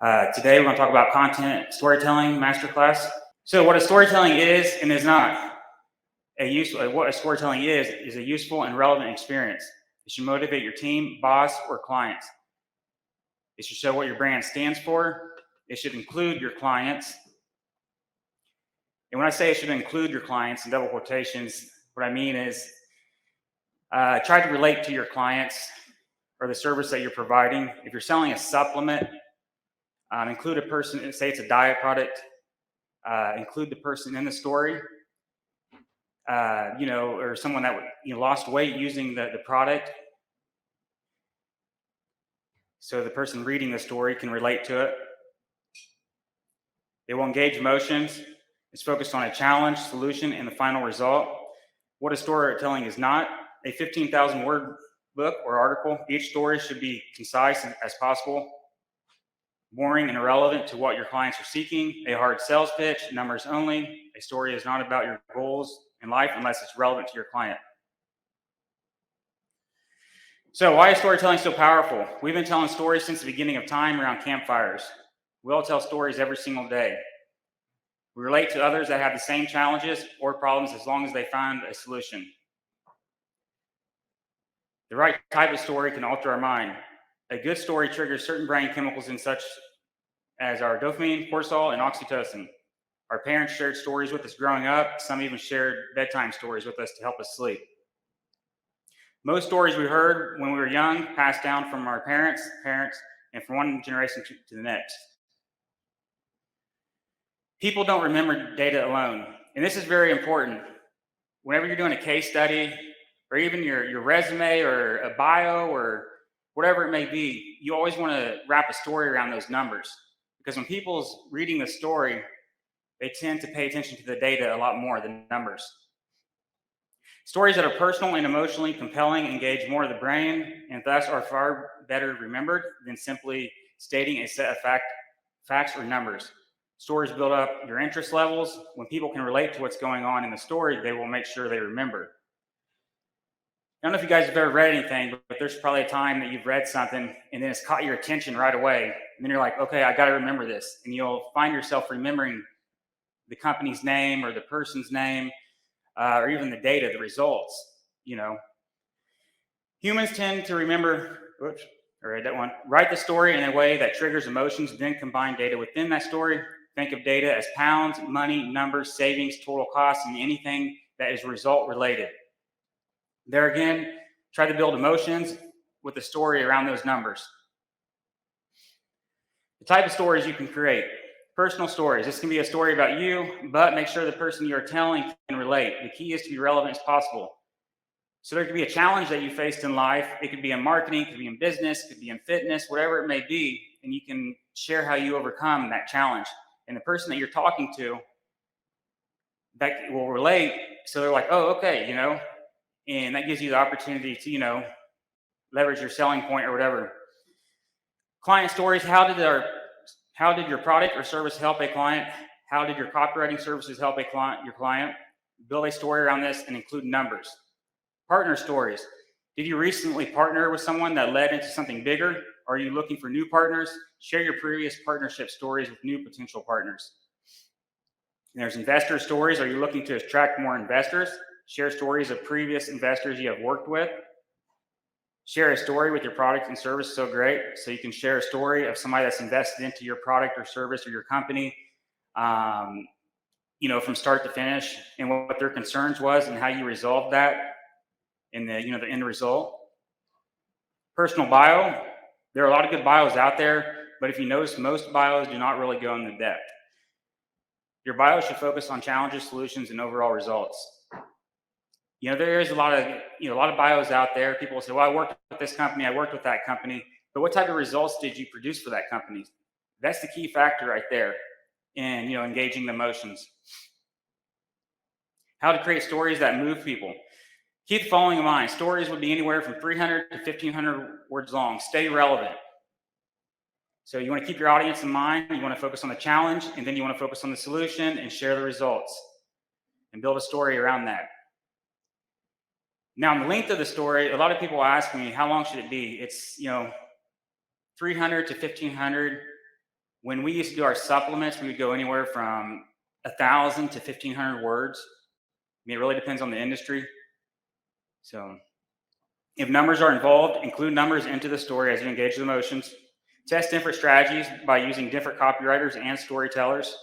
Today we're going to talk about content storytelling masterclass. So what a storytelling is and is not what a storytelling is a useful and relevant experience. It should motivate your team, boss, or clients. It should show what your brand stands for. It should include your clients. And when I say it should include your clients in double quotations, what I mean is try to relate to your clients or the service that you're providing. If you're selling a supplement, include a person, say it's a diet product, include the person in the story, or someone that lost weight using the product. So the person reading the story can relate to it. It will engage emotions. It's focused on a challenge, solution, and the final result. What a storytelling is not a 15,000 word book or article. Each story should be concise as possible, boring and irrelevant to what your clients are seeking, a hard sales pitch, numbers only. A story is not about your goals in life unless it's relevant to your client. So why is storytelling so powerful? We've been telling stories since the beginning of time around campfires. We all tell stories every single day. We relate to others that have the same challenges or problems as long as they find a solution. The right type of story can alter our mind. A good story triggers certain brain chemicals in such as our dopamine, cortisol, and oxytocin. Our parents shared stories with us growing up. Some even shared bedtime stories with us to help us sleep. Most stories we heard when we were young passed down from our parents, and from one generation to the next. People don't remember data alone, and this is very important. Whenever you're doing a case study, or even your resume or a bio or whatever it may be, you always want to wrap a story around those numbers. Because when people's reading the story, they tend to pay attention to the data a lot more than numbers. Stories that are personal and emotionally compelling engage more of the brain and thus are far better remembered than simply stating a set of facts or numbers. Stories build up your interest levels. When people can relate to what's going on in the story, they will make sure they remember. I don't know if you guys have ever read anything, but there's probably a time that you've read something and then it's caught your attention right away. And then you're like, okay, I got to remember this. And you'll find yourself remembering the company's name or the person's name, or even the data, the results. Humans tend to remember, write the story in a way that triggers emotions, then combine data within that story. Think of data as pounds, money, numbers, savings, total costs, and anything that is result related. There again, try to build emotions with the story around those numbers. The type of stories you can create. Personal stories. This can be a story about you, but make sure the person you're telling can relate. The key is to be relevant as possible. So there could be a challenge that you faced in life. It could be in marketing, it could be in business, it could be in fitness, whatever it may be, and you can share how you overcome that challenge. And the person that you're talking to that will relate, so they're like, oh, okay, and that gives you the opportunity to, leverage your selling point or whatever. Client stories. How did your product or service help a client? How did your copywriting services help your client? Build a story around this and include numbers. Partner stories. Did you recently partner with someone that led into something bigger? Are you looking for new partners? Share your previous partnership stories with new potential partners. And there's investor stories. Are you looking to attract more investors? Share stories of previous investors you have worked with. Share a story with your product and service. So great. So you can share a story of somebody that's invested into your product or service or your company, from start to finish, and what their concerns was and how you resolved that in the end result. Personal bio. There are a lot of good bios out there, but if you notice, most bios do not really go into depth. Your bio should focus on challenges, solutions, and overall results. There is a lot of bios out there. People will say, well, I worked with this company, I worked with that company, but what type of results did you produce for that company? That's the key factor right there in, engaging the emotions. How to create stories that move people. Keep the following in mind. Stories would be anywhere from 300 to 1,500 words long. Stay relevant. So you want to keep your audience in mind. You want to focus on the challenge, and then you want to focus on the solution and share the results and build a story around that. Now, in the length of the story, a lot of people ask me, how long should it be? It's, 300 to 1,500 When we used to do our supplements, we would go anywhere from 1,000 to 1,500 words. I mean, it really depends on the industry. So if numbers are involved, include numbers into the story as you engage the emotions. Test different strategies by using different copywriters and storytellers.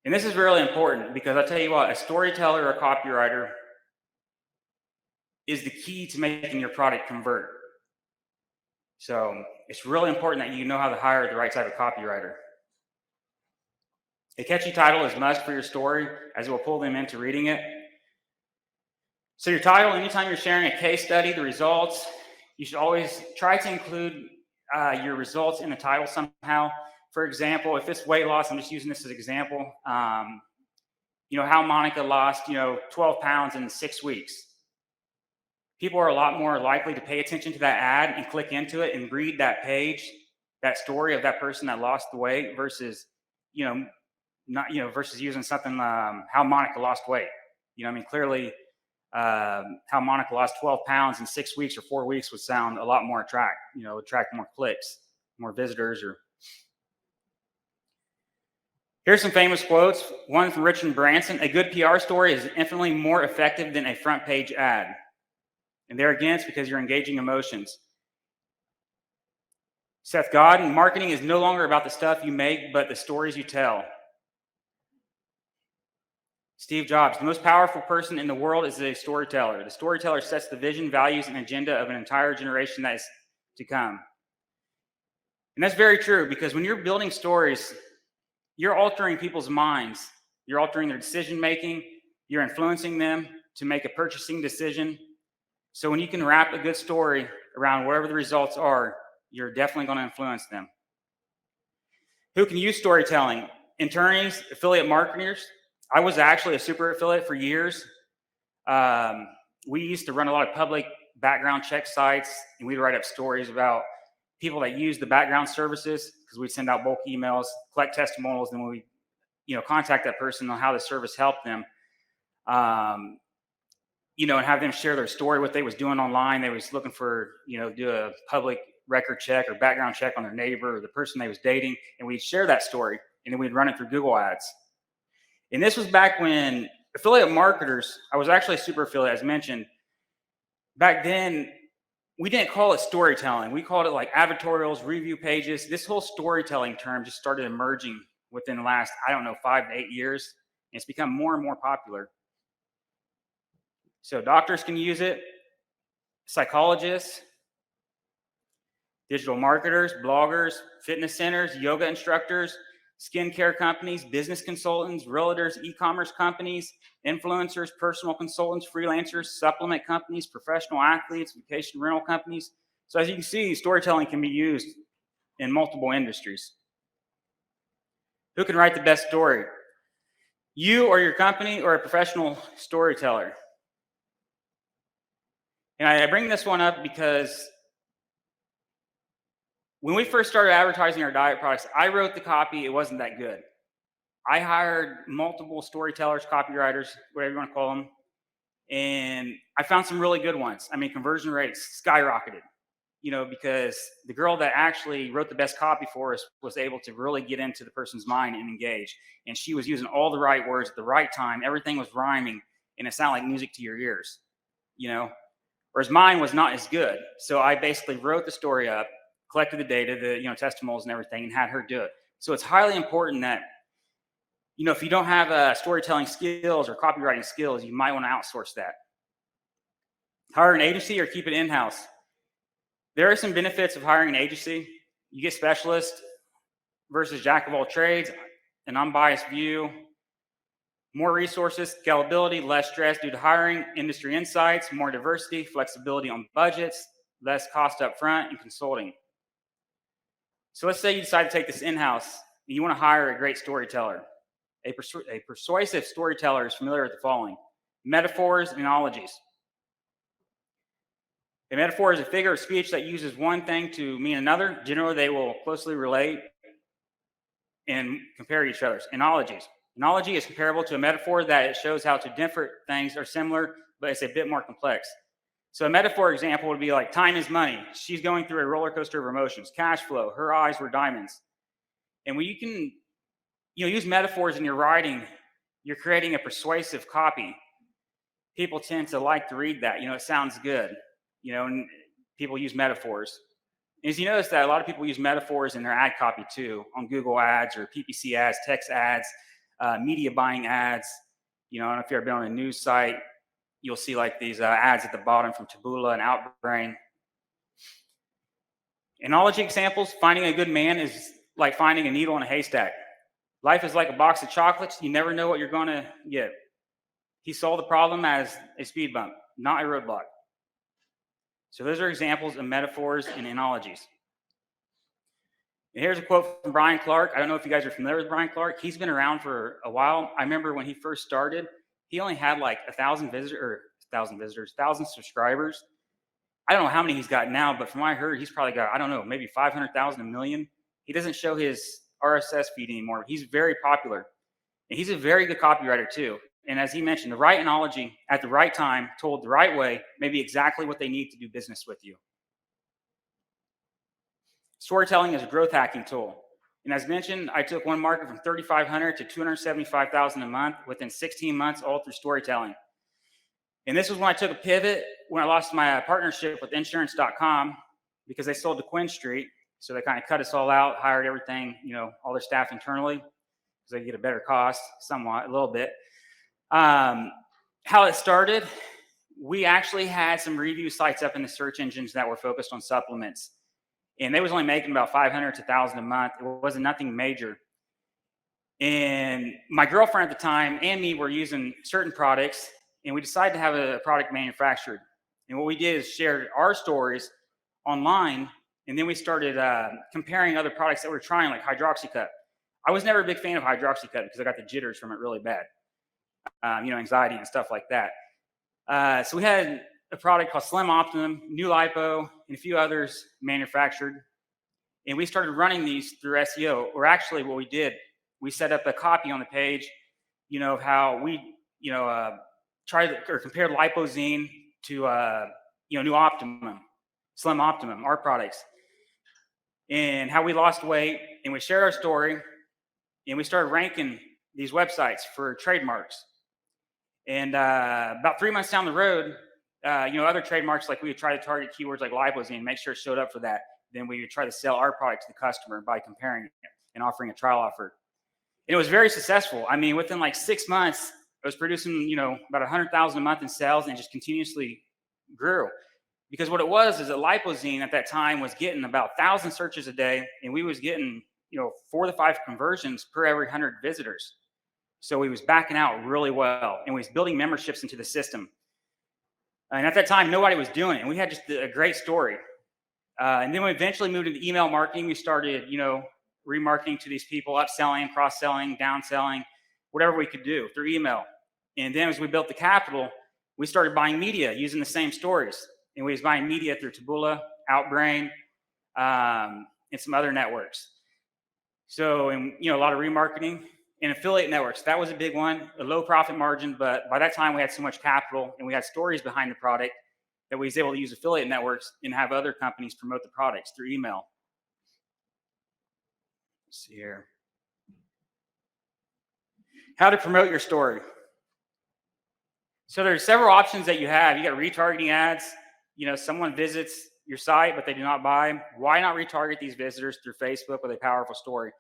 And this is really important because I'll tell you what, a storyteller or a copywriter is the key to making your product convert. So it's really important that you know how to hire the right type of copywriter. A catchy title is must for your story, as it will pull them into reading it. So your title, anytime you're sharing a case study, the results, you should always try to include your results in the title somehow. For example, if it's weight loss, I'm just using this as an example. How Monica lost, 12 pounds in 6 weeks. People are a lot more likely to pay attention to that ad and click into it and read that page, that story of that person that lost the weight versus, versus using something, how Monica lost weight. Clearly, how Monica lost 12 pounds in 6 weeks or 4 weeks would sound a lot more attract more clicks, more visitors. Or here's some famous quotes. One from Richard Branson: a good PR story is infinitely more effective than a front page ad. And there again, it's because you're engaging emotions. Seth Godin: marketing is no longer about the stuff you make, but the stories you tell. Steve Jobs: the most powerful person in the world is a storyteller. The storyteller sets the vision, values, and agenda of an entire generation that is to come. And that's very true, because when you're building stories, you're altering people's minds. You're altering their decision making. You're influencing them to make a purchasing decision. So when you can wrap a good story around whatever the results are, you're definitely going to influence them. Who can use storytelling? Attorneys, affiliate marketers. I was actually a super affiliate for years. We used to run a lot of public background check sites, and we'd write up stories about people that use the background services, because we'd send out bulk emails, collect testimonials, and we, contact that person on how the service helped them. And have them share their story, what they was doing online. They was looking for, do a public record check or background check on their neighbor or the person they was dating, and we'd share that story, and then we'd run it through Google Ads. And this was back when affiliate marketers, I was actually a super affiliate, as mentioned. Back then, we didn't call it storytelling. We called it like advertorials, review pages. This whole storytelling term just started emerging within the last, 5 to 8 years. And it's become more and more popular. So doctors can use it, psychologists, digital marketers, bloggers, fitness centers, yoga instructors, skincare companies, business consultants, realtors, e-commerce companies, influencers, personal consultants, freelancers, supplement companies, professional athletes, vacation rental companies. So as you can see, storytelling can be used in multiple industries. Who can write the best story? You or your company, or a professional storyteller? And I bring this one up because when we first started advertising our diet products, I wrote the copy. It wasn't that good. I hired multiple storytellers, copywriters, whatever you want to call them, and I found some really good ones. Conversion rates skyrocketed, because the girl that actually wrote the best copy for us was able to really get into the person's mind and engage. And she was using all the right words at the right time. Everything was rhyming, and it sounded like music to your ears, Whereas mine was not as good. So I basically wrote the story up, collected the data, the testimonials and everything, and had her do it. So it's highly important that, if you don't have storytelling skills or copywriting skills, you might want to outsource that. Hire an agency or keep it in-house. There are some benefits of hiring an agency. You get specialists versus jack of all trades, an unbiased view, more resources, scalability, less stress due to hiring, industry insights, more diversity, flexibility on budgets, less cost up front, and consulting. So let's say you decide to take this in-house and you want to hire a great storyteller. A persuasive storyteller is familiar with the following: metaphors and analogies. A metaphor is a figure of speech that uses one thing to mean another. Generally, they will closely relate and compare each other. Analogies. Analogy is comparable to a metaphor that it shows how two different things are similar, but it's a bit more complex. So a metaphor example would be like time is money. She's going through a roller coaster of emotions. Cash flow. Her eyes were diamonds. And when you can, use metaphors in your writing, you're creating a persuasive copy. People tend to like to read that. It sounds good. And people use metaphors. And as you notice that a lot of people use metaphors in their ad copy too, on Google ads or PPC ads, text ads, media buying ads. I don't know if you've ever been on a news site, you'll see like these ads at the bottom from Taboola and Outbrain. Analogy examples: finding a good man is like finding a needle in a haystack. Life is like a box of chocolates. You never know what you're going to get. He saw the problem as a speed bump, not a roadblock. So those are examples of metaphors and analogies. And here's a quote from Brian Clark. I don't know if you guys are familiar with Brian Clark. He's been around for a while. I remember when he first started, he only had like 1,000 subscribers. I don't know how many he's got now, but from what I heard, he's probably got, I don't know, maybe 500,000, a million. He doesn't show his RSS feed anymore. He's very popular. And he's a very good copywriter too. And as he mentioned, the right analogy at the right time, told the right way, may be exactly what they need to do business with you. Storytelling is a growth hacking tool. And as mentioned, I took one market from 3,500 to 275,000 a month within 16 months, all through storytelling. And this was when I took a pivot, when I lost my partnership with insurance.com, because they sold to Quinn Street. So they kind of cut us all out, hired everything, all their staff internally, because they get a better cost, somewhat, a little bit. How it started, we actually had some review sites up in the search engines that were focused on supplements. And they was only making about 500 to 1,000 a month. It wasn't nothing major. And my girlfriend at the time and me were using certain products, and we decided to have a product manufactured. And what we did is shared our stories online, and then we started comparing other products that we were trying, like Hydroxycut. I was never a big fan of Hydroxycut because I got the jitters from it really bad, anxiety and stuff like that. So we had a product called Slim Optimum, New Lipo, and a few others manufactured. And we started running these through SEO. Or actually what we did, we set up a copy on the page, of how we, tried or compared Lipozene to, New Optimum, Slim Optimum, our products, and how we lost weight. And we shared our story, and we started ranking these websites for trademarks. And about 3 months down the road, other trademarks, like we would try to target keywords like Lipozene, make sure it showed up for that. Then we would try to sell our product to the customer by comparing it and offering a trial offer. And it was very successful. I mean, within like 6 months, it was producing, about 100,000 a month in sales, and just continuously grew. Because what it was is that Lipozene at that time was getting about 1,000 searches a day, and we was getting, 4 to 5 conversions per every 100 visitors. So we was backing out really well, and we was building memberships into the system. And at that time, nobody was doing it, and we had just a great story. And then we eventually moved into email marketing. We started, remarketing to these people, upselling, cross-selling, downselling, whatever we could do through email. And then as we built the capital, we started buying media using the same stories. And we was buying media through Taboola, Outbrain, and some other networks. So, and, a lot of remarketing and affiliate networks. That was a big one, a low profit margin. But by that time, we had so much capital and we had stories behind the product that we was able to use affiliate networks and have other companies promote the products through email. Let's see here. How to promote your story. So there's several options that you have. You got retargeting ads. Someone visits your site, but they do not buy. Why not retarget these visitors through Facebook with a powerful story?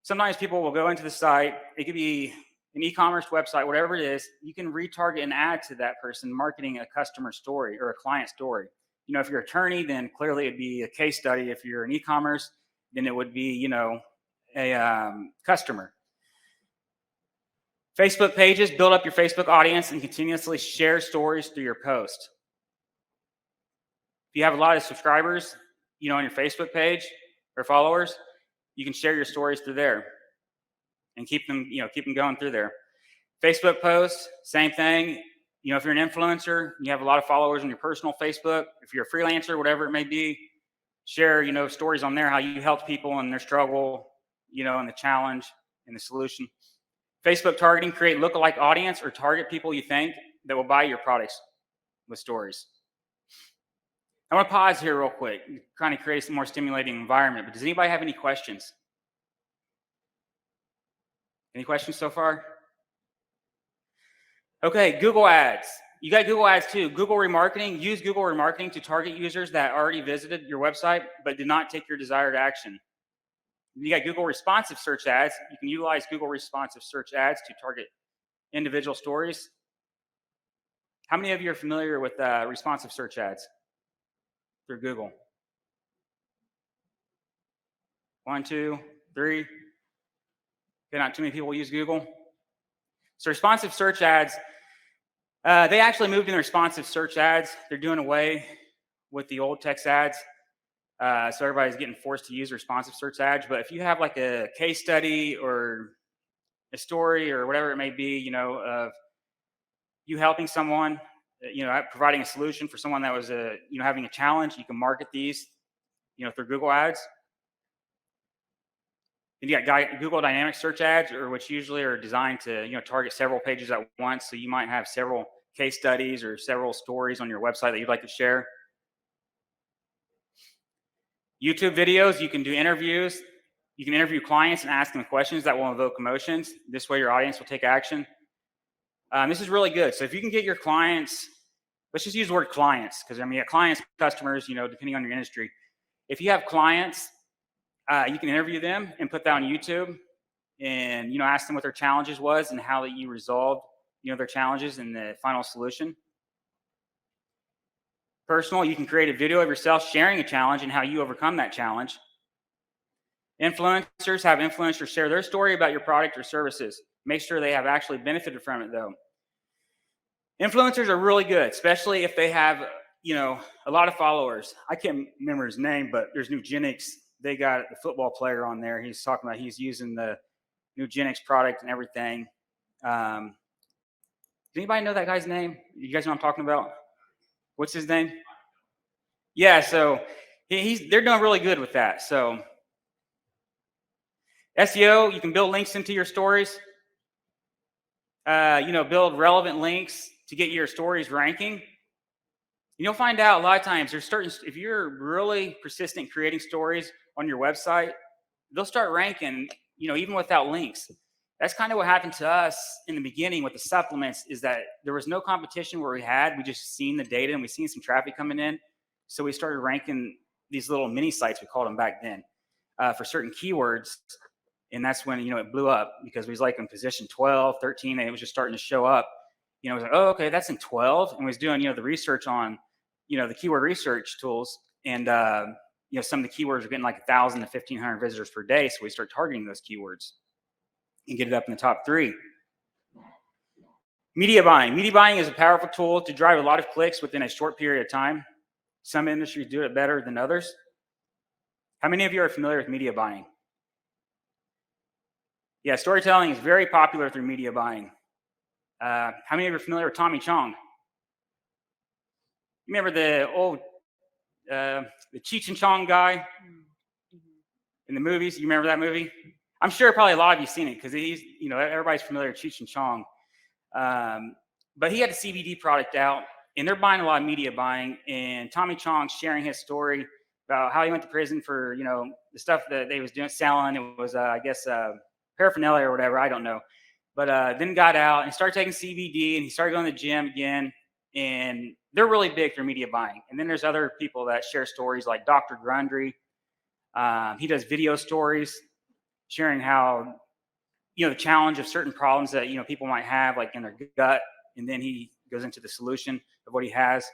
Sometimes people will go into the site. It could be an e-commerce website, whatever it is. You can retarget an ad to that person, marketing a customer story or a client story. If you're an attorney, then clearly it'd be a case study. If you're an e-commerce, then it would be, a customer. Facebook pages, build up your Facebook audience and continuously share stories through your post. If you have a lot of subscribers, on your Facebook page or followers, you can share your stories through there and keep them going through there. Facebook posts, same thing. If you're an influencer, you have a lot of followers on your personal Facebook. If you're a freelancer, whatever it may be, share, stories on there, how you helped people in their struggle, and the challenge and the solution. Facebook targeting, create lookalike audience or target people you think that will buy your products with stories. I'm going to pause here real quick, kind of create a more stimulating environment. But does anybody have any questions? Any questions so far? Okay, Google Ads. You got Google Ads too. Google remarketing. Use Google remarketing to target users that already visited your website but did not take your desired action. You got Google responsive search ads. You can utilize Google responsive search ads to target individual stories. How many of you are familiar with responsive search ads through Google? 1, 2, 3. Okay, not too many people use Google. So responsive search ads, they actually moved in the responsive search ads. They're doing away with the old text ads. So everybody's getting forced to use responsive search ads. But if you have like a case study or a story or whatever it may be, of you helping someone, providing a solution for someone that was having a challenge, you can market these, through Google Ads. And you got Google Dynamic Search Ads, which usually are designed to target several pages at once. So you might have several case studies or several stories on your website that you'd like to share. YouTube videos, you can do interviews. You can interview clients and ask them questions that will invoke emotions. This way your audience will take action. This is really good. So if you can get your clients, let's just use the word clients, because clients, customers, depending on your industry. If you have clients, you can interview them and put that on YouTube and, ask them what their challenges was and how that you resolved, their challenges and the final solution. Personal, you can create a video of yourself sharing a challenge and how you overcome that challenge. Influencers, have influencers share their story about your product or services. Make sure they have actually benefited from it, though. Influencers are really good, especially if they have, a lot of followers. I can't remember his name, but there's Nugenix. They got the football player on there. He's talking about he's using the Nugenix product and everything. Does anybody know that guy's name? You guys know what I'm talking about? What's his name? Yeah, so they're doing really good with that. So SEO, you can build links into your stories. Build relevant links to get your stories ranking. You'll find out a lot of times if you're really persistent creating stories on your website, they'll start ranking, even without links. That's kind of what happened to us in the beginning with the supplements, is that there was no competition where we just seen the data and we seen some traffic coming in. So we started ranking these little mini sites, we called them back then, for certain keywords. And that's when, it blew up, because we was like in position 12, 13, and it was just starting to show up. It was like, oh, okay, that's in 12. And we was doing, the research on, the keyword research tools. And, some of the keywords are getting like 1,000 to 1,500 visitors per day. So we start targeting those keywords and get it up in the top 3. Media buying. Media buying is a powerful tool to drive a lot of clicks within a short period of time. Some industries do it better than others. How many of you are familiar with media buying? Yeah, storytelling is very popular through media buying. How many of you are familiar with Tommy Chong? You remember the old, the Cheech and Chong guy in the movies? You remember that movie? I'm sure probably a lot of you seen it, because he's, everybody's familiar with Cheech and Chong. But he had a CBD product out, and they're buying a lot of media buying. And Tommy Chong's sharing his story about how he went to prison for, the stuff that they was doing, selling. It was, paraphernalia or whatever, I don't know. But then got out and started taking CBD, and he started going to the gym again. And they're really big for media buying. And then there's other people that share stories, like Dr. Grundry. He does video stories sharing how, the challenge of certain problems that, people might have, like in their gut. And then he goes into the solution of what he has.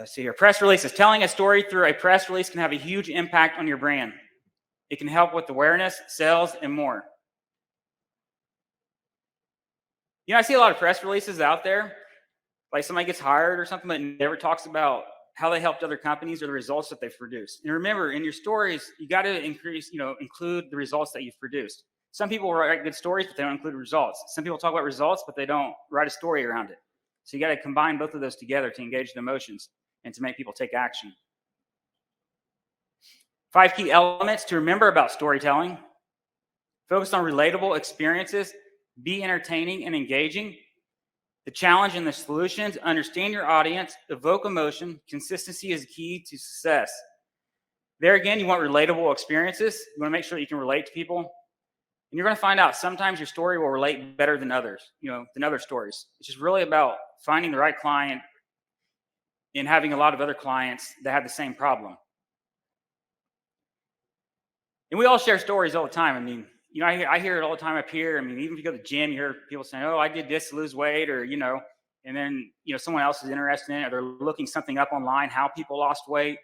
See here, press releases. Telling a story through a press release can have a huge impact on your brand. It can help with awareness, sales, and more. I see a lot of press releases out there, like somebody gets hired or something, but never talks about how they helped other companies or the results that they've produced. And remember, in your stories, you got to include the results that you've produced. Some people write good stories, but they don't include results. Some people talk about results, but they don't write a story around it. So you got to combine both of those together to engage the emotions and to make people take action. 5 key elements to remember about storytelling. Focus on relatable experiences. Be entertaining and engaging. The challenge and the solutions: understand your audience, evoke emotion. Consistency is key to success. There again, you want relatable experiences. You want to make sure that you can relate to people. And you're going to find out sometimes your story will relate better than others, than other stories. It's just really about finding the right client and having a lot of other clients that have the same problem. And we all share stories all the time. I mean, I hear it all the time up here. I mean, even if you go to the gym, you hear people saying, "Oh, I did this to lose weight," or and then someone else is interested in it, or they're looking something up online, how people lost weight.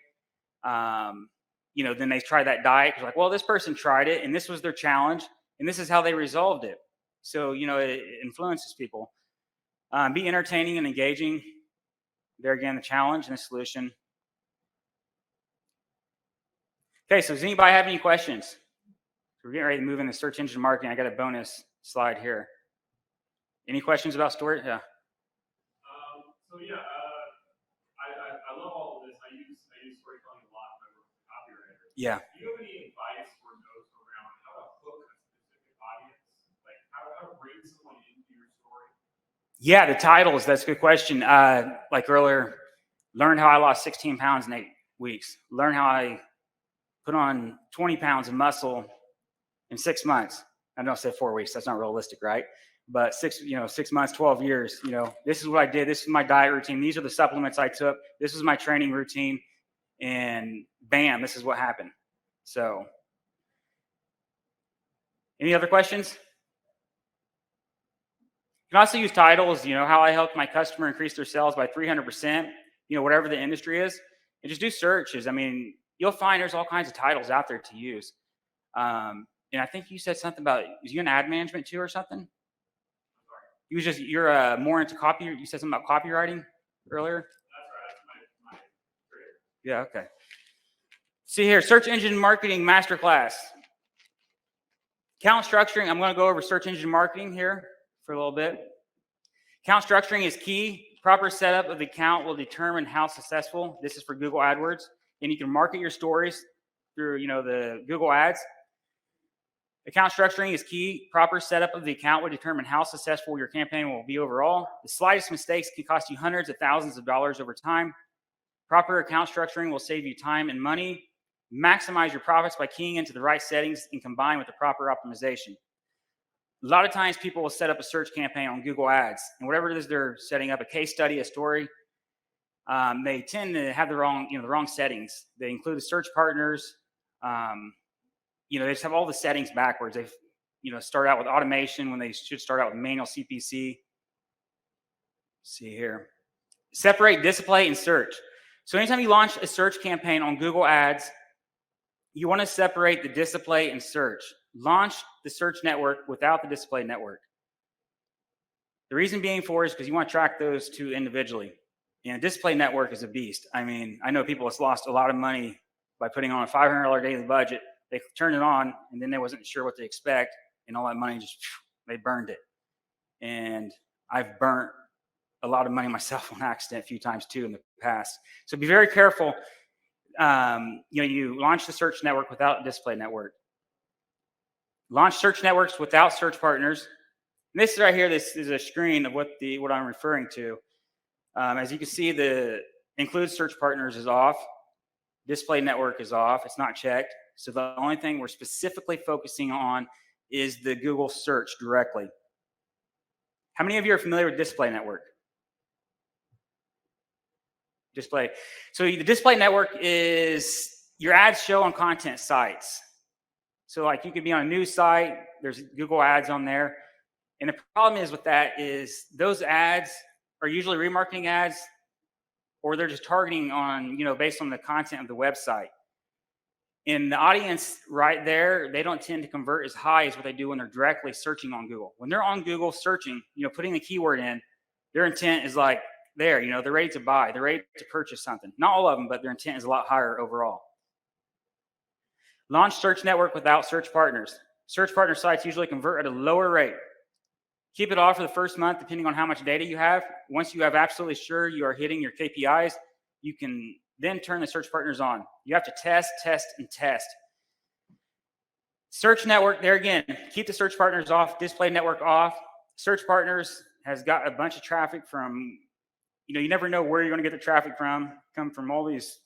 Then they try that diet. It's like, well, this person tried it, and this was their challenge, and this is how they resolved it. So it influences people. Be entertaining and engaging. There again, the challenge and the solution. Okay, so does anybody have any questions? We're getting ready to move into search engine marketing. I got a bonus slide here. Any questions about story? Yeah. I love all of this. I use storytelling a lot when I work with copywriters. Yeah. Do you have any advice or notes around how to hook a specific audience? Like how to bring someone into your story? Yeah, the titles. That's a good question. Like earlier, learn how I lost 16 pounds in 8 weeks. Learn how I put on 20 pounds of muscle in 6 months. I don't say 4 weeks. That's not realistic, right? But 6 months, 12 years, this is what I did. This is my diet routine. These are the supplements I took. This is my training routine. And bam, this is what happened. So any other questions? You can also use titles, how I helped my customer increase their sales by 300%, whatever the industry is. And just do searches. I mean, you'll find there's all kinds of titles out there to use. And I think you said something about, was you in ad management too or something? You're more into copy. You said something about copywriting earlier? That's right. That's my career. Yeah, okay. See here, search engine marketing masterclass. Account structuring, I'm going to go over search engine marketing here for a little bit. Account structuring is key. Proper setup of the account will determine how successful. This is for Google AdWords. And you can market your stories through, the Google Ads. Account structuring is key. Proper setup of the account will determine how successful your campaign will be overall. The slightest mistakes can cost you hundreds of thousands of dollars over time. Proper account structuring will save you time and money. Maximize your profits by keying into the right settings and combine with the proper optimization. A lot of times people will set up a search campaign on Google Ads, and whatever it is they're setting up, a case study, a story, they tend to have the wrong settings. They include the search partners. They just have all the settings backwards. They've, start out with automation when they should start out with manual CPC. Let's see here. Separate display and search. So anytime you launch a search campaign on Google Ads, you want to separate the display and search. Launch the search network without the display network. The reason being for is because you want to track those two individually. And a display network is a beast. I mean, I know people have lost a lot of money by putting on a $500 daily budget. They turned it on, and then they wasn't sure what to expect, and all that money they burned it. And I've burnt a lot of money myself on accident a few times too in the past. So be very careful. You launch the search network without display network. Launch search networks without search partners. And this right here, this is a screen of what I'm referring to. As you can see, the include search partners is off. Display network is off. It's not checked. So the only thing we're specifically focusing on is the Google search directly. How many of you are familiar with display network? Display. So the display network is your ads show on content sites. So like you could be on a news site, there's Google ads on there. And the problem is with that is those ads are usually remarketing ads, or they're just targeting on, based on the content of the website. And the audience right there, they don't tend to convert as high as what they do when they're directly searching on Google. When they're on Google searching, putting the keyword in, their intent is like there, they're ready to buy, they're ready to purchase something. Not all of them, but their intent is a lot higher overall. Launch search network without search partners. Search partner sites usually convert at a lower rate. Keep it off for the first month, depending on how much data you have. Once you have absolutely sure you are hitting your KPIs, you can then turn the search partners on. You have to test, and test. Search network, there again, keep the search partners off, display network off. Search partners, has got a bunch of traffic from, you never know where you're going to get the traffic from. Come from all these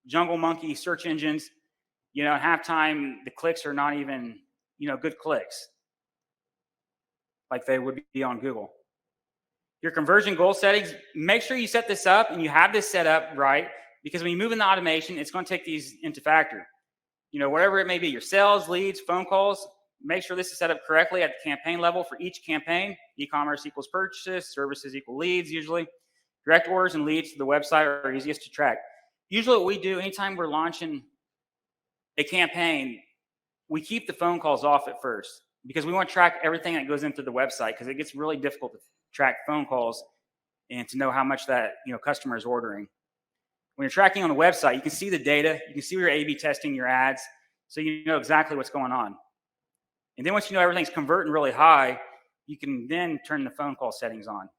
jungle monkey search engines. At halftime, the clicks are not even, good clicks like they would be on Google. Your conversion goal settings, make sure you set this up and you have this set up right, because when you move in the automation, it's going to take these into factor. Whatever it may be, your sales, leads, phone calls, make sure this is set up correctly at the campaign level for each campaign. E-commerce equals purchases, services equal leads usually. Direct orders and leads to the website are easiest to track. Usually what we do anytime we're launching a campaign, we keep the phone calls off at first because we want to track everything that goes into the website, because it gets really difficult to track phone calls and to know how much that customer is ordering. When you're tracking on the website, you can see the data, you can see where you're A/B testing your ads, so you know exactly what's going on. And then once you know everything's converting really high, you can then turn the phone call settings on.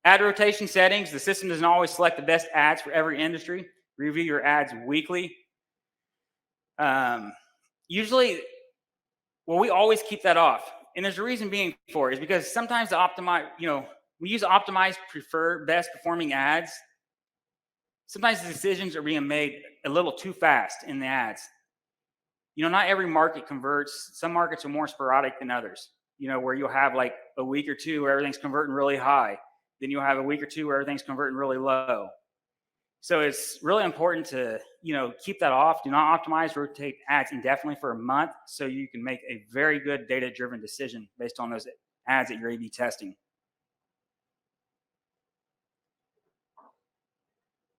Ad rotation settings, the system doesn't always select the best ads for every industry. Review your ads weekly. Usually, we always keep that off. And there's a reason being for it, is because sometimes the optimize, we use optimize, prefer, best performing ads. Sometimes the decisions are being made a little too fast in the ads. Not every market converts. Some markets are more sporadic than others, where you'll have like a week or two where everything's converting really high. Then you'll have a week or two where everything's converting really low. So it's really important to, keep that off. Do not optimize, rotate ads indefinitely for a month, so you can make a very good data-driven decision based on those ads that you're A/B testing.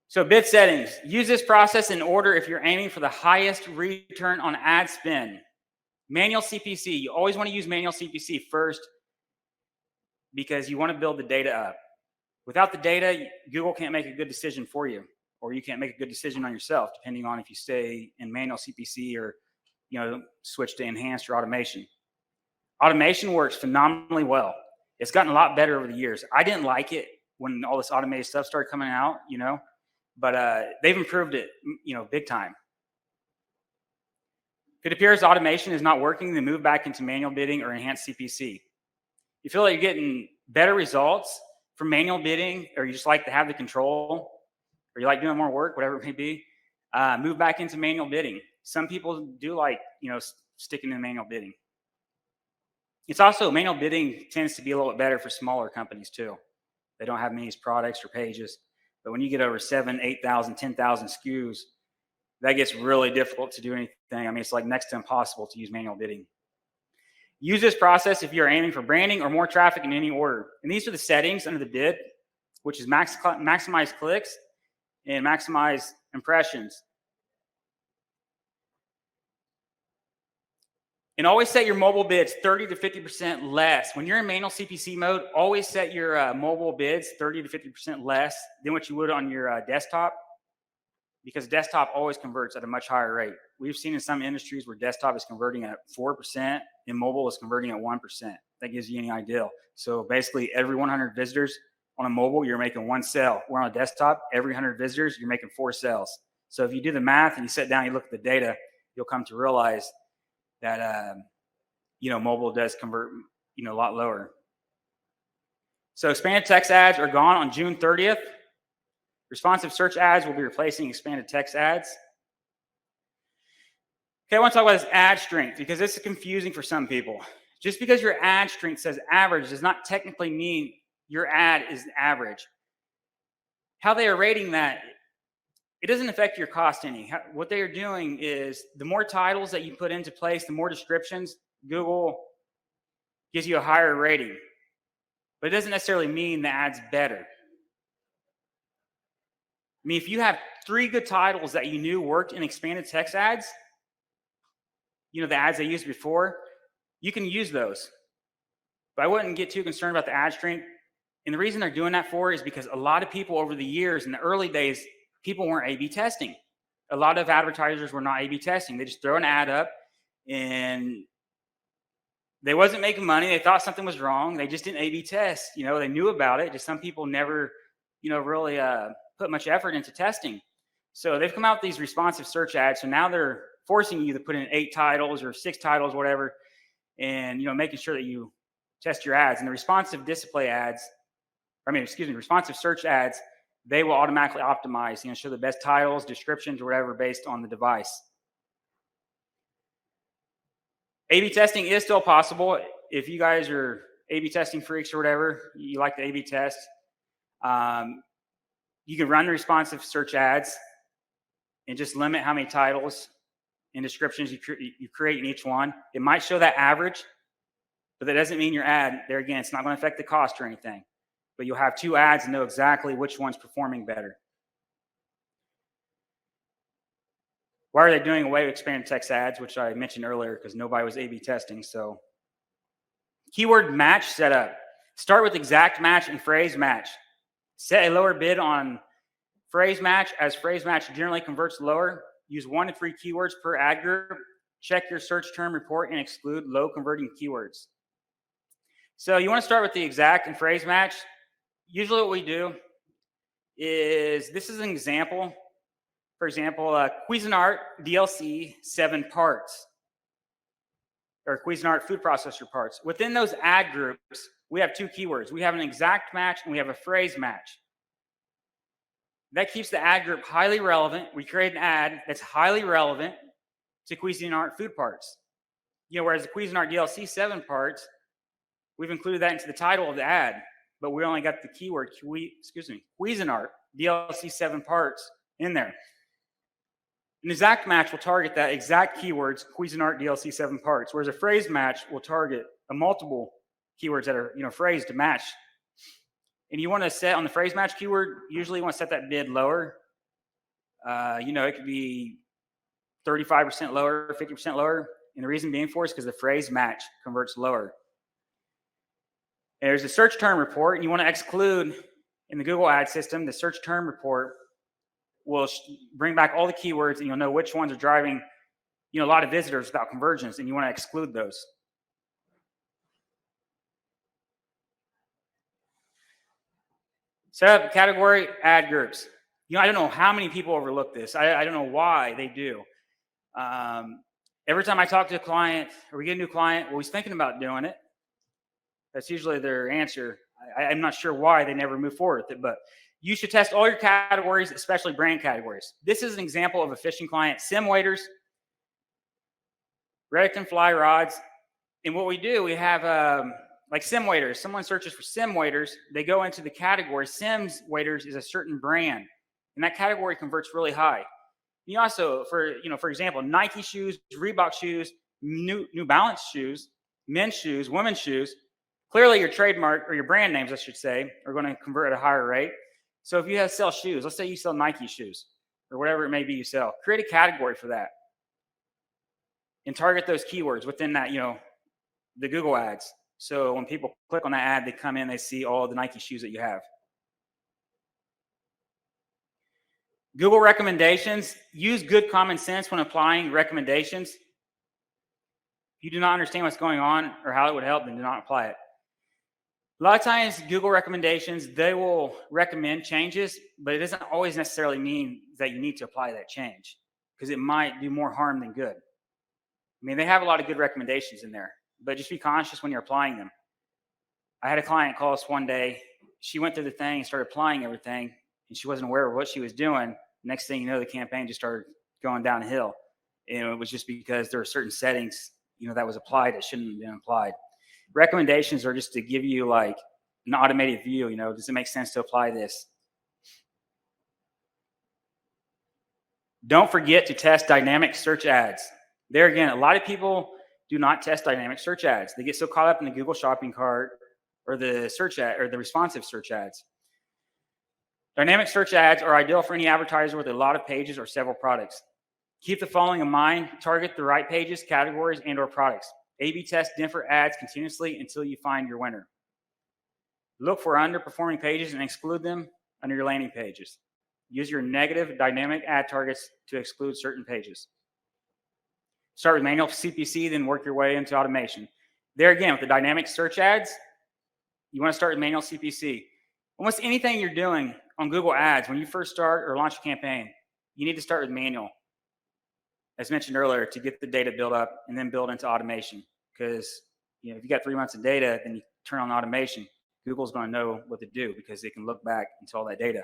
So bid settings. Use this process in order if you're aiming for the highest return on ad spend. Manual CPC. You always want to use manual CPC first because you want to build the data up. Without the data, Google can't make a good decision for you, or you can't make a good decision on yourself, depending on if you stay in manual CPC or switch to enhanced or automation. Automation works phenomenally well. It's gotten a lot better over the years. I didn't like it when all this automated stuff started coming out, but they've improved it, big time. If it appears automation is not working, then move back into manual bidding or enhanced CPC. You feel like you're getting better results from manual bidding, or you just like to have the control, or you like doing more work, whatever it may be, move back into manual bidding. Some people do like, sticking in manual bidding. It's also, manual bidding tends to be a little bit better for smaller companies too. They don't have many products or pages. But when you get over 7,000, 8,000, 10,000 SKUs, that gets really difficult to do anything. I mean, it's like next to impossible to use manual bidding. Use this process if you're aiming for branding or more traffic in any order. And these are the settings under the bid, which is maximize clicks and maximize impressions. And always set your mobile bids 30 to 50% less. When you're in manual CPC mode, always set your mobile bids 30 to 50% less than what you would on your desktop, because desktop always converts at a much higher rate. We've seen in some industries where desktop is converting at 4% and mobile is converting at 1%. That gives you any idea. So basically every 100 visitors on a mobile, you're making one sale. Where on a desktop, every 100 visitors, you're making 4 sales. So if you do the math and you sit down, you look at the data, you'll come to realize that, mobile does convert, a lot lower. So expanded text ads are gone on June 30th. Responsive search ads will be replacing expanded text ads. Okay, I want to talk about this ad strength, because this is confusing for some people. Just because your ad strength says average does not technically mean your ad is average. How they are rating that, it doesn't affect your cost any. What they are doing is, the more titles that you put into place, the more descriptions, Google gives you a higher rating. But it doesn't necessarily mean the ad's better. I mean, if you have 3 good titles that you knew worked in expanded text ads, the ads they used before, you can use those. But I wouldn't get too concerned about the ad strength. And the reason they're doing that for is because a lot of people over the years, in the early days, people weren't A/B testing. A lot of advertisers were not A/B testing. They just throw an ad up and they wasn't making money. They thought something was wrong. They just didn't A/B test. They knew about it. Just some people never, really put much effort into testing. So they've come out with these responsive search ads. So now they're forcing you to put in 8 titles or 6 titles, whatever, and making sure that you test your ads. And the responsive responsive search ads, they will automatically optimize, show the best titles, descriptions, or whatever based on the device. A/B testing is still possible. If you guys are A/B testing freaks or whatever, you like to A/B test, you can run the responsive search ads and just limit how many titles and descriptions you create in each one. It might show that average, but that doesn't mean your ad, there again, it's not going to affect the cost or anything. But you'll have 2 ads and know exactly which one's performing better. Why are they doing away with expanded text ads, which I mentioned earlier, because nobody was A/B testing. So keyword match setup. Start with exact match and phrase match. Set a lower bid on phrase match, as phrase match generally converts lower. Use 1 to 3 keywords per ad group. Check your search term report and exclude low converting keywords. So you want to start with the exact and phrase match. Usually what we do is, this is an example. For example, Cuisinart DLC 7 parts, or Cuisinart food processor parts. Within those ad groups, we have 2 keywords. We have an exact match and we have a phrase match. That keeps the ad group highly relevant. We create an ad that's highly relevant to Cuisinart food parts. Whereas the Cuisinart DLC 7 parts, we've included that into the title of the ad, but we only got the keyword Cuisinart DLC 7 parts in there. An exact match will target that exact keywords, Cuisinart DLC 7 parts, whereas a phrase match will target a multiple keywords that are phrased to match. And you want to set on the phrase match keyword, usually you want to set that bid lower. It could be 35% lower, 50% lower. And the reason being for is because the phrase match converts lower. And there's a search term report, and you want to exclude in the Google ad system, the search term report will bring back all the keywords, and you'll know which ones are driving a lot of visitors without conversions, and you want to exclude those. Set up category ad groups. I don't know how many people overlook this. I don't know why they do. Every time I talk to a client or we get a new client, well, he's thinking about doing it. That's usually their answer. I'm not sure why they never move forward with it, but you should test all your categories, especially brand categories. This is an example of a fishing client: sim waders, Redington fly rods. And what we do, we have like sim waders. Someone searches for sim waders, they go into the category. Sims waders is a certain brand, and that category converts really high. You also, for example, Nike shoes, Reebok shoes, New Balance shoes, men's shoes, women's shoes. Clearly, your trademark, or your brand names, I should say, are going to convert at a higher rate. So if you sell shoes, let's say you sell Nike shoes, or whatever it may be you sell, create a category for that and target those keywords within that, the Google ads. So when people click on that ad, they come in, they see all the Nike shoes that you have. Google recommendations. Use good common sense when applying recommendations. If you do not understand what's going on or how it would help, then do not apply it. A lot of times, Google recommendations, they will recommend changes, but it doesn't always necessarily mean that you need to apply that change, because it might do more harm than good. They have a lot of good recommendations in there, but just be conscious when you're applying them. I had a client call us one day. She went through the thing and started applying everything, and she wasn't aware of what she was doing. Next thing you know, the campaign just started going downhill. And it was just because there are certain settings, that was applied that shouldn't have been applied. Recommendations are just to give you like an automated view, does it make sense to apply this? Don't forget to test dynamic search ads. There again, a lot of people do not test dynamic search ads. They get so caught up in the Google shopping cart or the search ad or the responsive search ads. Dynamic search ads are ideal for any advertiser with a lot of pages or several products. Keep the following in mind: target the right pages, categories, and/or products. A/B test different ads continuously until you find your winner. Look for underperforming pages and exclude them under your landing pages. Use your negative dynamic ad targets to exclude certain pages. Start with manual CPC, then work your way into automation. There again, with the dynamic search ads, you want to start with manual CPC. Almost anything you're doing on Google Ads, when you first start or launch a campaign, you need to start with manual, as mentioned earlier, to get the data built up and then build into automation. Because if you got 3 months of data, then turn on automation, Google's going to know what to do because they can look back into all that data.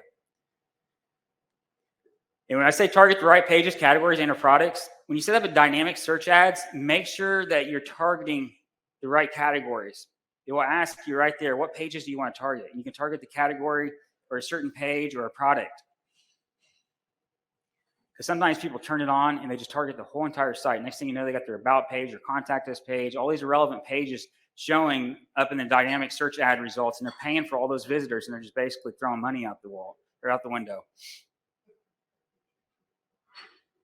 And when I say target the right pages, categories, and or products, when you set up a dynamic search ads, make sure that you're targeting the right categories. It will ask you right there, what pages do you want to target? And you can target the category or a certain page or a product. Because sometimes people turn it on and they just target the whole entire site. Next thing you know, they got their about page or contact us page, all these irrelevant pages showing up in the dynamic search ad results, and they're paying for all those visitors, and they're just basically throwing money out the wall or out the window.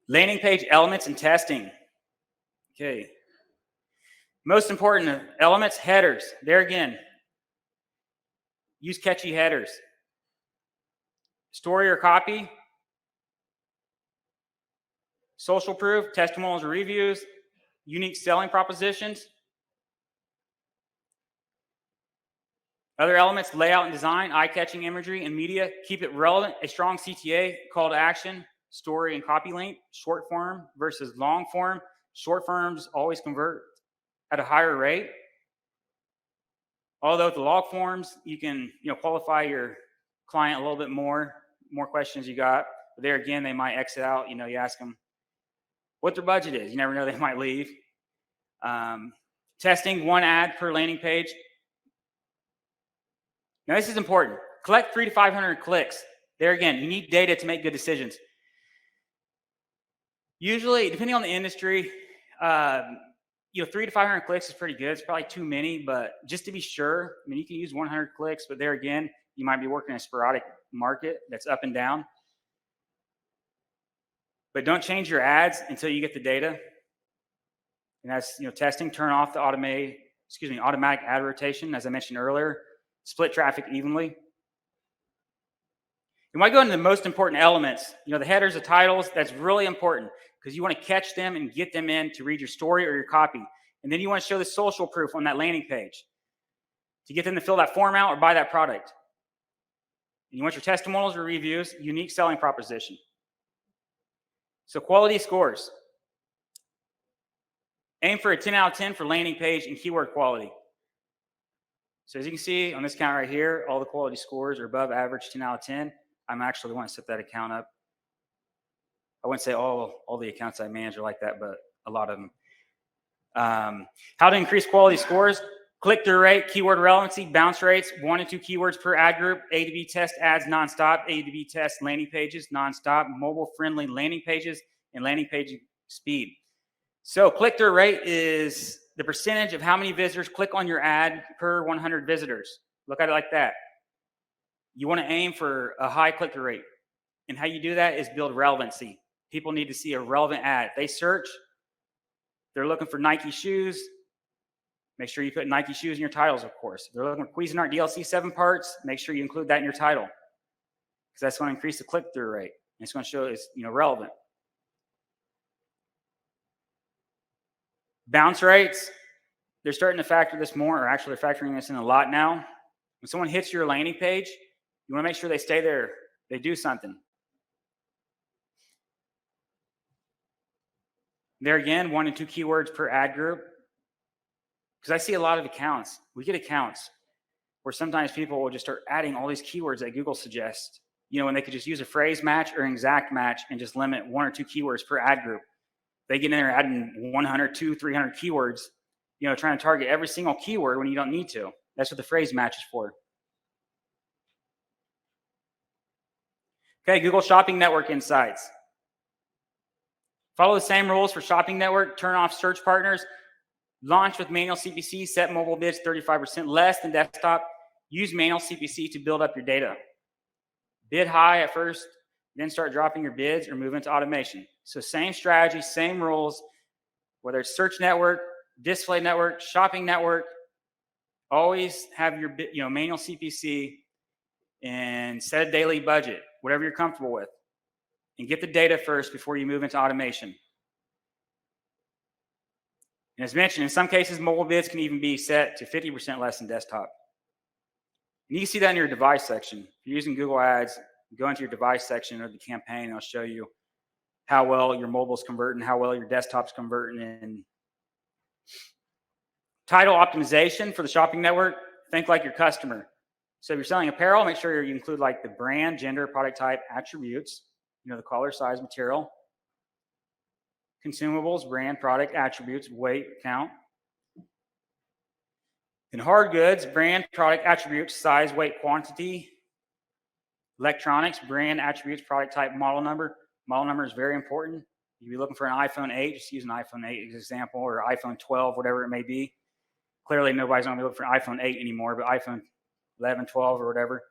Landing page elements and testing. Okay. Most important elements, headers. There again, use catchy headers. Story or copy. Social proof, testimonials or reviews. Unique selling propositions. Other elements, layout and design, eye-catching imagery and media. Keep it relevant. A strong CTA, call to action, story and copy link, short form versus long form. Short forms always convert at a higher rate. Although with the long forms, you can qualify your client a little bit more questions you got. But there again, they might exit out. You ask them what their budget is. You never know, they might leave. Testing, 1 ad per landing page. Now, this is important. Collect 300 to 500 clicks. There again, you need data to make good decisions. Usually, depending on the industry, 300 to 500 clicks is pretty good. It's probably too many, but just to be sure, you can use 100 clicks, but there again, you might be working in a sporadic market that's up and down. But don't change your ads until you get the data. And that's, testing, turn off the automatic ad rotation, as I mentioned earlier. Split traffic evenly. You might go into the most important elements, the headers, the titles. That's really important because you want to catch them and get them in to read your story or your copy. And then you want to show the social proof on that landing page to get them to fill that form out or buy that product. And you want your testimonials or reviews, unique selling proposition. So quality scores. Aim for a 10 out of 10 for landing page and keyword quality. So as you can see on this account right here, all the quality scores are above average, 10 out of 10. I'm actually the one to set that account up. I wouldn't say all the accounts I manage are like that, but a lot of them. How to increase quality scores. Click-through rate, keyword relevancy, bounce rates, 1 to 2 keywords per ad group, A/B test ads nonstop, A/B test landing pages nonstop, mobile-friendly landing pages, and landing page speed. So click-through rate is the percentage of how many visitors click on your ad per 100 visitors. Look at it like that. You want to aim for a high click-through rate. And how you do that is build relevancy. People need to see a relevant ad. They search, they're looking for Nike shoes. Make sure you put Nike shoes in your titles, of course. If they're looking for Cuisinart DLC 7 parts, make sure you include that in your title. Because that's going to increase the click-through rate. And it's going to show it's relevant. Bounce rates, they're starting to factor this more, or actually they're factoring this in a lot now. When someone hits your landing page, you want to make sure they stay there. They do something. There again, 1 to 2 keywords per ad group. Because I see a lot of accounts. We get accounts where sometimes people will just start adding all these keywords that Google suggests. When they could just use a phrase match or an exact match and just limit 1 or 2 keywords per ad group. They get in there adding 100, 200, 300 keywords, trying to target every single keyword when you don't need to. That's what the phrase match is for. Okay, Google Shopping Network insights. Follow the same rules for Shopping Network. Turn off search partners. Launch with manual CPC. Set mobile bids 35% less than desktop. Use manual CPC to build up your data. Bid high at first, then start dropping your bids or move into automation. So same strategy, same rules, whether it's search network, display network, shopping network, always have your manual CPC and set a daily budget, whatever you're comfortable with, and get the data first before you move into automation. And as mentioned, in some cases, mobile bids can even be set to 50% less than desktop. And you can see that in your device section. If you're using Google Ads, go into your device section of the campaign, and I'll show you how well your mobile's converting, how well your desktop's converting. And title optimization for the shopping network. think like your customer. So if you're selling apparel, make sure you include like the brand, gender, product type, attributes, the color, size, material. Consumables, brand, product, attributes, weight, count. In hard goods, brand, product, attributes, size, weight, quantity. Electronics, brand, attributes, product type, model number. Model number is very important. You'd be looking for an iPhone 8, just use an iPhone 8 as an example, or iPhone 12, whatever it may be. Clearly, nobody's going to be looking for an iPhone 8 anymore, but iPhone 11, 12, or whatever.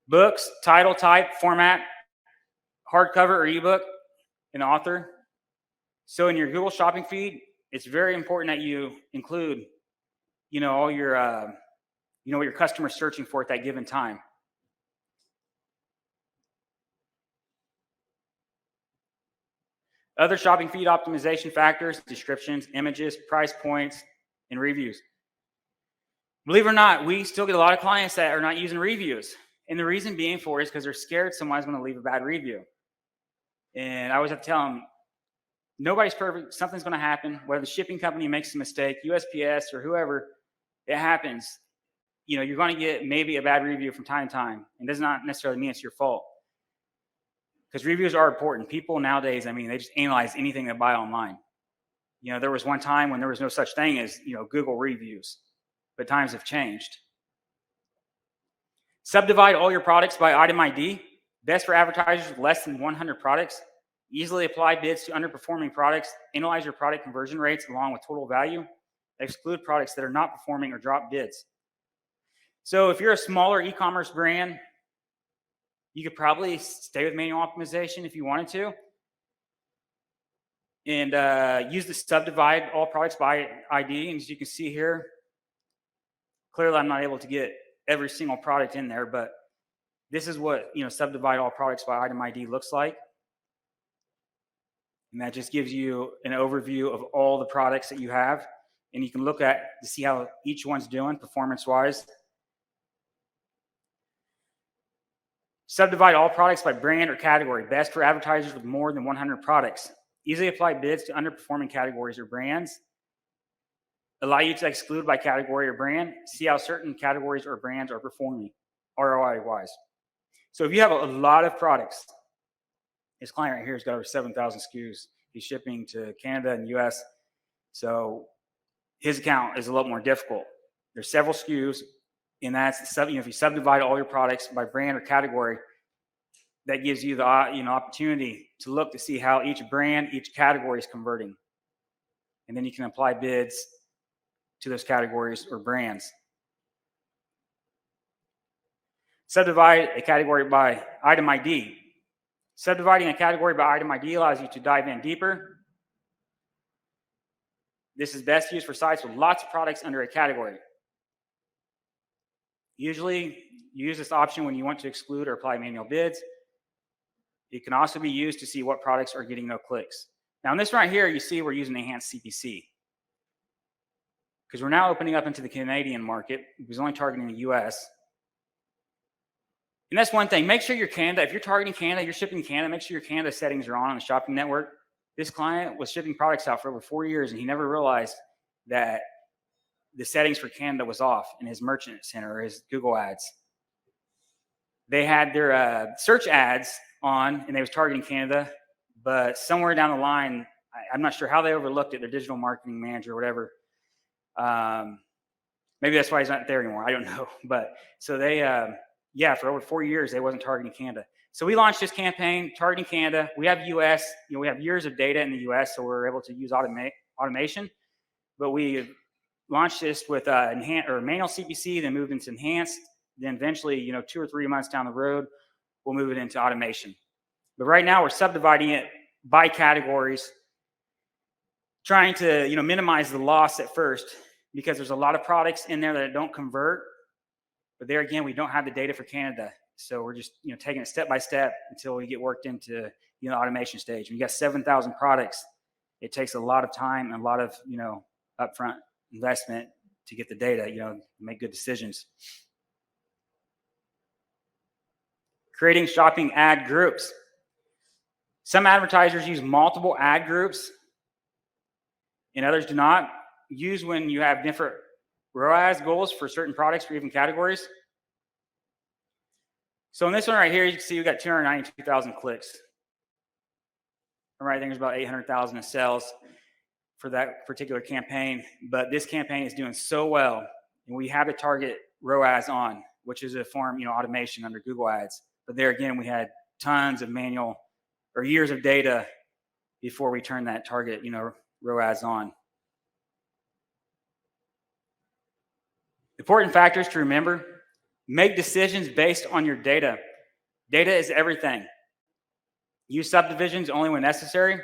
Books, title, type, format, hardcover or ebook, an author. So in your Google shopping feed, it's very important that you include, all your, what your customer's searching for at that given time. Other shopping feed optimization factors: descriptions, images, price points, and reviews. Believe it or not, we still get a lot of clients that are not using reviews. And the reason being for it is because they're scared someone's going to leave a bad review. And I always have to tell them, nobody's perfect. Something's going to happen. Whether the shipping company makes a mistake, USPS or whoever, it happens. You're going to get maybe a bad review from time to time. And does not necessarily mean it's your fault. Because reviews are important. People nowadays, they just analyze anything they buy online. There was one time when there was no such thing as, Google reviews. But times have changed. Subdivide all your products by item ID. Best for advertisers with less than 100 products. Easily apply bids to underperforming products. Analyze your product conversion rates along with total value. Exclude products that are not performing or drop bids. So if you're a smaller e-commerce brand, you could probably stay with manual optimization if you wanted to. And use the subdivide all products by ID. And as you can see here, clearly I'm not able to get every single product in there, but this is what, subdivide all products by item ID looks like. And that just gives you an overview of all the products that you have. And you can look at to see how each one's doing performance-wise. Subdivide all products by brand or category. Best for advertisers with more than 100 products. Easily apply bids to underperforming categories or brands. Allow you to exclude by category or brand. See how certain categories or brands are performing ROI-wise. So if you have a lot of products, this client right here has got over 7,000 SKUs. He's shipping to Canada and US. So his account is a lot more difficult. There's several SKUs, and that's, if you subdivide all your products by brand or category, that gives you the opportunity to look to see how each brand, each category is converting. And then you can apply bids to those categories or brands. Subdivide a category by item ID. Subdividing a category by item ID allows you to dive in deeper. This is best used for sites with lots of products under a category. Usually, you use this option when you want to exclude or apply manual bids. It can also be used to see what products are getting no clicks. Now, in this right here, you see we're using enhanced CPC. Because we're now opening up into the Canadian market. It was only targeting the US. And that's one thing. Make sure your Canada, if you're targeting Canada, you're shipping Canada, make sure your Canada settings are on the shopping network. This client was shipping products out for over 4 years, and he never realized that the settings for Canada was off in his merchant center or his Google ads. They had their search ads on, and they was targeting Canada, but somewhere down the line, I'm not sure how they overlooked it, their digital marketing manager or whatever. Maybe that's why he's not there anymore. I don't know. But so they, for over 4 years, they wasn't targeting Canada. So we launched this campaign targeting Canada. We have US, we have years of data in the US, so we're able to use automation. But we launched this with manual CPC, then moved into enhanced. Then eventually, 2 or 3 months down the road, we'll move it into automation. But right now, we're subdividing it by categories, trying to minimize the loss at first, because there's a lot of products in there that don't convert. But there again, we don't have the data for Canada. So we're just taking it step by step until we get worked into automation stage. When you got 7,000 products, it takes a lot of time and a lot of upfront investment to get the data, make good decisions. Creating shopping ad groups. Some advertisers use multiple ad groups and others do not. Use when you have different ROAS goals for certain products or even categories. So in this one right here, you can see we got 292,000 clicks. All right, I think there's about 800,000 in sales for that particular campaign, but this campaign is doing so well, and we have to target ROAS on, which is a form, automation under Google Ads. But there again, we had tons of manual or years of data before we turned that target, ROAS on. Important factors to remember: make decisions based on your data. Data is everything. Use subdivisions only when necessary.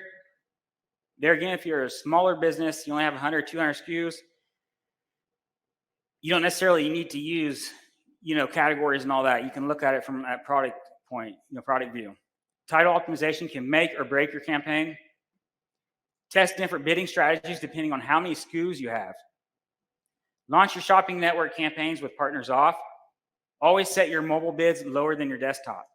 There again, if you're a smaller business, you only have 100, 200 SKUs, you don't necessarily need to use, categories and all that. You can look at it from that product point, product view. Title optimization can make or break your campaign. Test different bidding strategies depending on how many SKUs you have. Launch your shopping network campaigns with partners off. Always set your mobile bids lower than your desktop.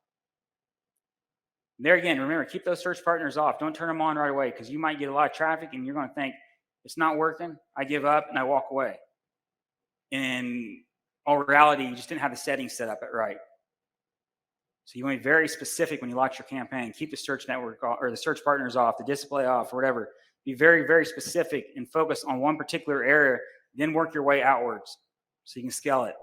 There again, remember, keep those search partners off. Don't turn them on right away, because you might get a lot of traffic and you're going to think, it's not working, I give up, and I walk away. In all reality, you just didn't have the settings set up right. So you want to be very specific when you launch your campaign. Keep the search network off, or the search partners off, the display off, or whatever. Be very, very specific and focus on one particular area, then work your way outwards so you can scale it.